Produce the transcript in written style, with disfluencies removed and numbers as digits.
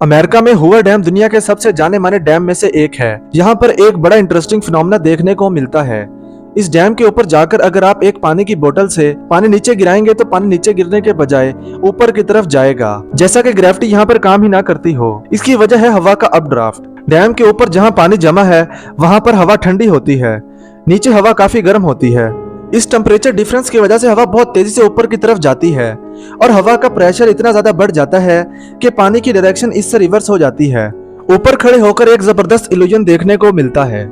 America में Hoover dam दुनिया के सबसे जाने माने डैम में से एक है। यहाँ पर एक बड़ा इंटरेस्टिंग फिनोमेना देखने को मिलता है। इस डैम के ऊपर जाकर अगर आप एक पानी की बोतल से पानी नीचे गिराएंगे तो पानी नीचे गिरने के बजाय ऊपर की तरफ जाएगा, जैसा कि ग्रेविटी यहाँ पर काम ही ना करती हो। इसकी वजह है हवा का अपड्राफ्ट। डैम के ऊपर जहाँ पानी जमा है वहां पर हवा ठंडी होती है, नीचे हवा काफी गर्म होती है। इस टेम्परेचर डिफरेंस की वजह से हवा बहुत तेजी से ऊपर की तरफ जाती है और हवा का प्रेशर इतना ज्यादा बढ़ जाता है कि पानी की डायरेक्शन इससे रिवर्स हो जाती है। ऊपर खड़े होकर एक जबरदस्त इल्यूजन देखने को मिलता है।